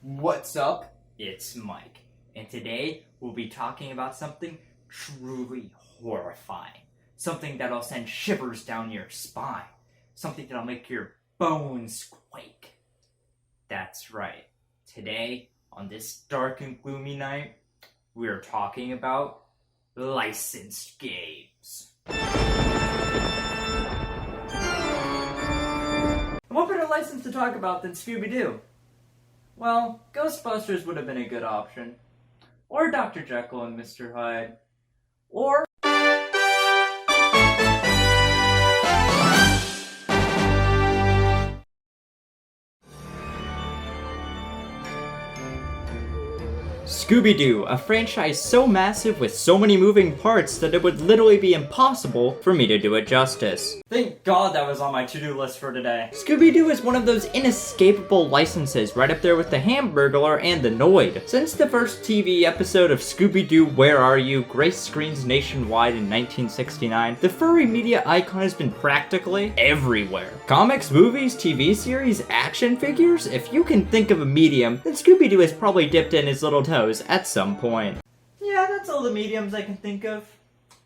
What's up? It's Mike, and today we'll be talking about something truly horrifying. Something that'll send shivers down your spine. Something that'll make your bones quake. That's right. Today, on this dark and gloomy night, we're talking about licensed games. What better license to talk about than Scooby-Doo? Well, Ghostbusters would have been a good option. Or Dr. Jekyll and Mr. Hyde. Or... Scooby-Doo, a franchise so massive with so many moving parts that it would literally be impossible for me to do it justice. Thank God that was on my to-do list for today. Scooby-Doo is one of those inescapable licenses, right up there with the Hamburglar and the Noid. Since the first TV episode of Scooby-Doo Where Are You graced screens nationwide in 1969, the furry media icon has been practically everywhere. Comics, movies, TV series, action figures, if you can think of a medium, then Scooby-Doo has probably dipped in his little toes at some point. Yeah, that's all the mediums I can think of.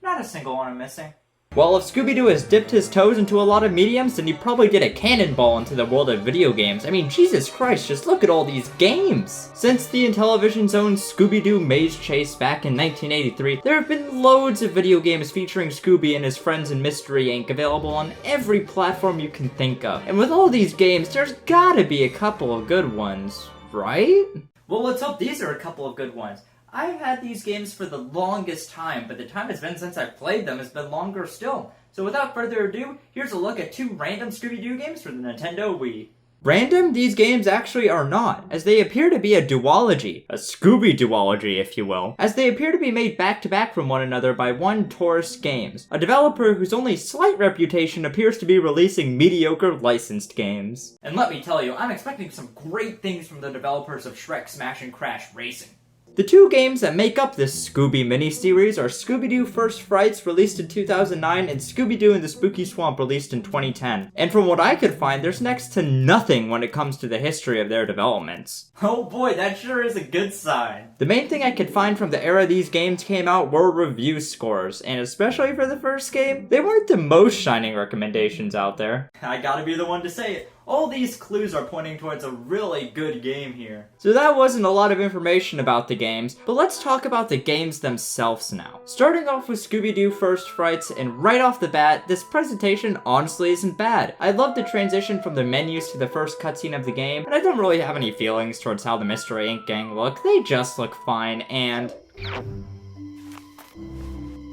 Not a single one I'm missing. Well, if Scooby-Doo has dipped his toes into a lot of mediums, then he probably did a cannonball into the world of video games. I mean, Jesus Christ, just look at all these games! Since the Intellivision's own Scooby-Doo Maze Chase back in 1983, there have been loads of video games featuring Scooby and his friends in Mystery Inc. available on every platform you can think of. And with all these games, there's gotta be a couple of good ones, right? Well, let's hope these are a couple of good ones. I've had these games for the longest time, but the time it's been since I've played them has been longer still. So without further ado, here's a look at 2 random Scooby-Doo games for the Nintendo Wii. Random? These games actually are not, as they appear to be a duology, a Scooby-Duology if you will, as they appear to be made back-to-back from one another by One Taurus Games, a developer whose only slight reputation appears to be releasing mediocre licensed games. And let me tell you, I'm expecting some great things from the developers of Shrek Smash and Crash Racing. The 2 games that make up this Scooby mini-series are Scooby-Doo First Frights, released in 2009, and Scooby-Doo and the Spooky Swamp, released in 2010. And from what I could find, there's next to nothing when it comes to the history of their developments. Oh boy, that sure is a good sign. The main thing I could find from the era these games came out were review scores, and especially for the first game, they weren't the most shining recommendations out there. I gotta be the one to say it. All these clues are pointing towards a really good game here. So that wasn't a lot of information about the games, but let's talk about the games themselves now. Starting off with Scooby-Doo First Frights, and right off the bat, this presentation honestly isn't bad. I love the transition from the menus to the first cutscene of the game, and I don't really have any feelings towards how the Mystery Inc. gang look. They just look fine, and...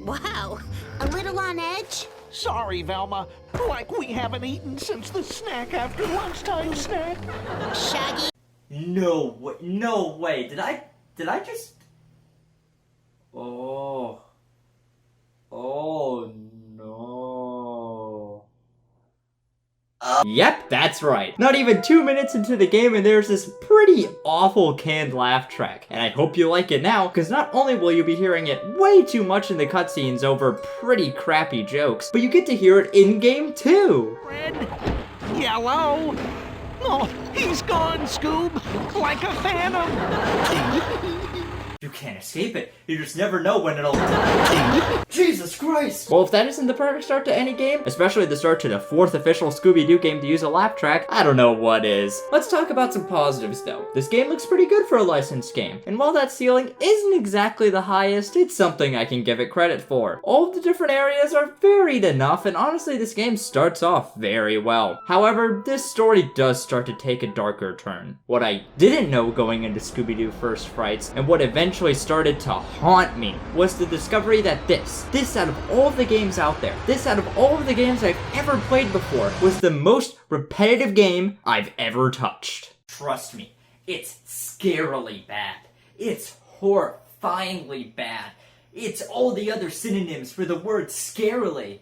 Wow, a little on edge? Sorry, Velma. Like we haven't eaten since the snack after lunchtime snack. Shaggy? No way, no way. Did I just... Oh no. Yep, that's right. Not even 2 minutes into the game and there's this pretty awful canned laugh track. And I hope you like it now, because not only will you be hearing it way too much in the cutscenes over pretty crappy jokes, but you get to hear it in-game too. Red, yellow. Oh, he's gone, Scoob. Like a phantom. You can't escape it. You just never know when it'll... Jesus Christ! Well, if that isn't the perfect start to any game, especially the start to the 4th official Scooby-Doo game to use a laugh track, I don't know what is. Let's talk about some positives though. This game looks pretty good for a licensed game, and while that ceiling isn't exactly the highest, it's something I can give it credit for. All of the different areas are varied enough, and honestly this game starts off very well. However, this story does start to take a darker turn. What I didn't know going into Scooby-Doo First Frights, and what eventually started to haunt me, was the discovery that this out of all of the games out there, this out of all of the games I've ever played before, was the most repetitive game I've ever touched. Trust me, it's scarily bad. It's horrifyingly bad. It's all the other synonyms for the word scarily.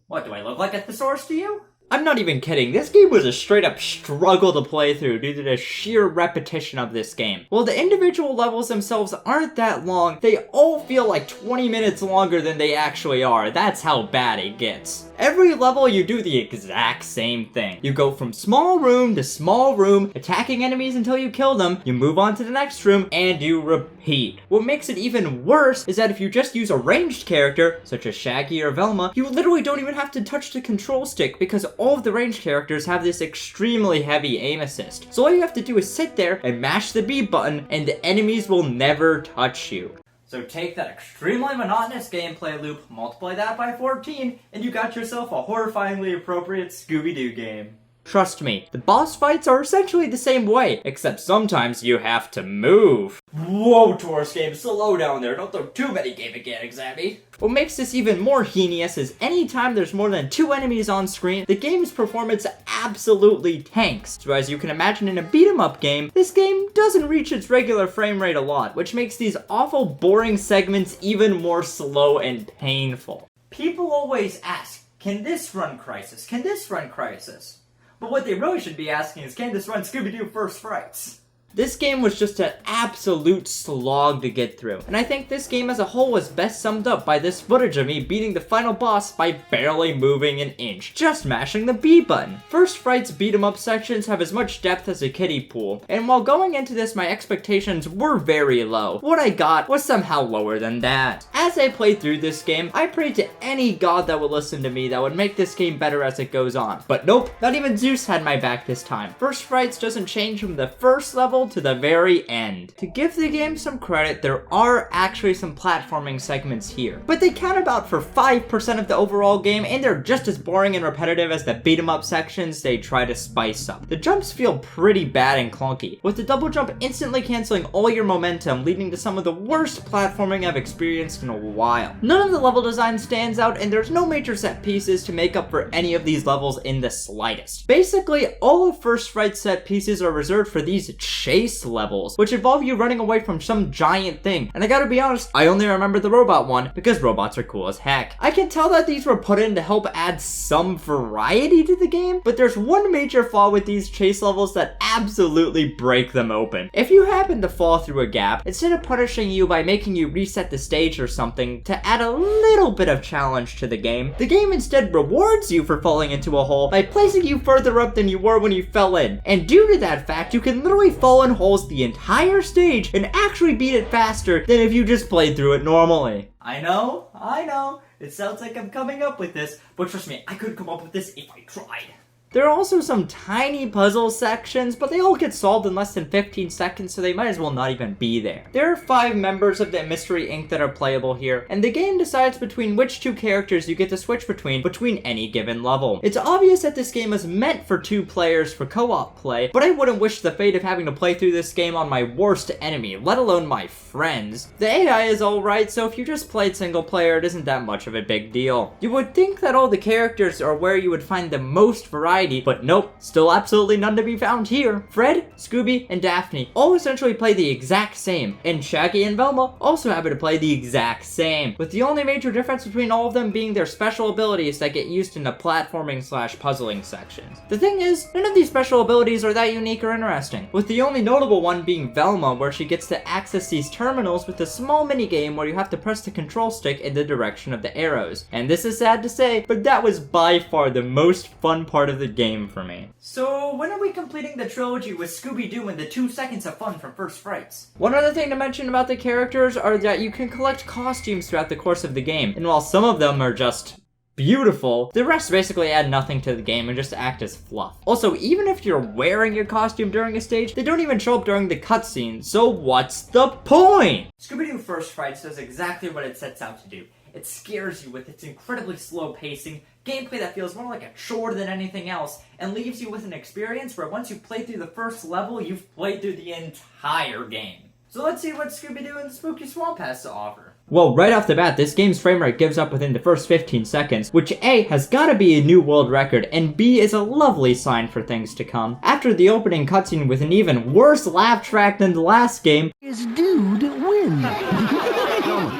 What, do I look like a thesaurus to you? I'm not even kidding, this game was a straight up struggle to play through due to the sheer repetition of this game. While the individual levels themselves aren't that long, they all feel like 20 minutes longer than they actually are. That's how bad it gets. Every level you do the exact same thing. You go from small room to small room, attacking enemies until you kill them, you move on to the next room, and you repeat. What makes it even worse is that if you just use a ranged character, such as Shaggy or Velma, you literally don't even have to touch the control stick because all of the ranged characters have this extremely heavy aim assist. So all you have to do is sit there and mash the B button and the enemies will never touch you. So take that extremely monotonous gameplay loop, multiply that by 14, and you got yourself a horrifyingly appropriate Scooby-Doo game. Trust me, the boss fights are essentially the same way, except sometimes you have to move. Whoa, Taurus game, slow down there, don't throw too many game mechanics at me. What makes this even more heinous is anytime there's more than 2 enemies on screen, the game's performance absolutely tanks. So as you can imagine in a beat-em-up game, this game doesn't reach its regular frame rate a lot, which makes these awful boring segments even more slow and painful. People always ask, can this run Crisis? Can this run Crisis? But what they really should be asking is, can this run Scooby-Doo First Frights? This game was just an absolute slog to get through, and I think this game as a whole was best summed up by this footage of me beating the final boss by barely moving an inch, just mashing the B button. First Frights beat-em-up sections have as much depth as a kiddie pool, and while going into this my expectations were very low, what I got was somehow lower than that. As I played through this game, I prayed to any god that would listen to me that would make this game better as it goes on. But nope, not even Zeus had my back this time. First Frights doesn't change from the first level to the very end. To give the game some credit, there are actually some platforming segments here, but they count about for 5% of the overall game, and they're just as boring and repetitive as the beat 'em up sections they try to spice up. The jumps feel pretty bad and clunky, with the double jump instantly canceling all your momentum, leading to some of the worst platforming I've experienced in a while. None of the level design stands out, and there's no major set pieces to make up for any of these levels in the slightest. Basically, all of First Fright set pieces are reserved for these chase levels, which involve you running away from some giant thing. And I gotta be honest, I only remember the robot one because robots are cool as heck. I can tell that these were put in to help add some variety to the game, but there's one major flaw with these chase levels that absolutely break them open. If you happen to fall through a gap, instead of punishing you by making you reset the stage or something to add a little bit of challenge to the game instead rewards you for falling into a hole by placing you further up than you were when you fell in. And due to that fact, you can literally fall in holes the entire stage and actually beat it faster than if you just played through it normally. I know, it sounds like I'm coming up with this, but trust me, I could come up with this if I tried. There are also some tiny puzzle sections, but they all get solved in less than 15 seconds, so they might as well not even be there. There are 5 members of the Mystery Inc. that are playable here, and the game decides between which 2 characters you get to switch between any given level. It's obvious that this game is meant for 2 players for co-op play, but I wouldn't wish the fate of having to play through this game on my worst enemy, let alone my friends. The AI is alright, so if you just played single player, it isn't that much of a big deal. You would think that all the characters are where you would find the most variety, but nope, still absolutely none to be found here. Fred, Scooby, and Daphne all essentially play the exact same, and Shaggy and Velma also happen to play the exact same, with the only major difference between all of them being their special abilities that get used in the platforming/puzzling sections. The thing is, none of these special abilities are that unique or interesting, with the only notable one being Velma, where she gets to access these terminals with a small minigame where you have to press the control stick in the direction of the arrows. And this is sad to say, but that was by far the most fun part of the game for me. So when are we completing the trilogy with Scooby-Doo and the 2 seconds of fun from First Frights? One other thing to mention about the characters are that you can collect costumes throughout the course of the game, and while some of them are just beautiful, the rest basically add nothing to the game and just act as fluff. Also, even if you're wearing your costume during a stage, they don't even show up during the cutscene, so what's the point? Scooby-Doo First Frights does exactly what it sets out to do. It scares you with its incredibly slow pacing, gameplay that feels more like a chore than anything else, and leaves you with an experience where once you play through the first level, you've played through the entire game. So let's see what Scooby-Doo and the Spooky Swamp has to offer. Well, right off the bat, this game's framerate gives up within the first 15 seconds, which A, has gotta be a new world record, and B, is a lovely sign for things to come. After the opening cutscene with an even worse laugh track than the last game, Is dude win?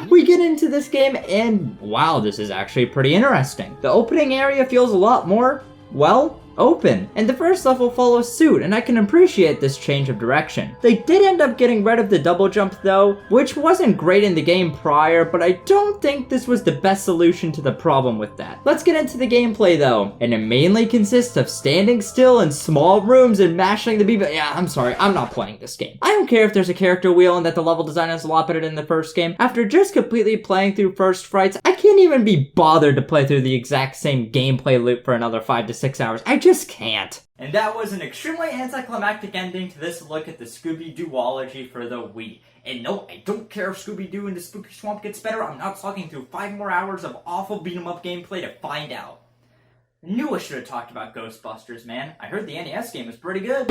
we get into this game and wow, this is actually pretty interesting. The opening area feels a lot more, well, open, and the first level follows suit, and I can appreciate this change of direction. They did end up getting rid of the double jump though, which wasn't great in the game prior, but I don't think this was the best solution to the problem with that. Let's get into the gameplay though, and it mainly consists of standing still in small rooms and mashing the B-button. Yeah, I'm sorry, I'm not playing this game. I don't care if there's a character wheel and that the level design is a lot better than the first game. After just completely playing through first Frights, I can't even be bothered to play through the exact same gameplay loop for another 5 to 6 hours. I just can't. And that was an extremely anticlimactic ending to this look at the Scooby-Doo Duology for the Wii. And no, I don't care if Scooby-Doo and the Spooky Swamp gets better. I'm not talking through 5 more hours of awful beat-em-up gameplay to find out. I knew I should have talked about Ghostbusters, man. I heard the NES game was pretty good.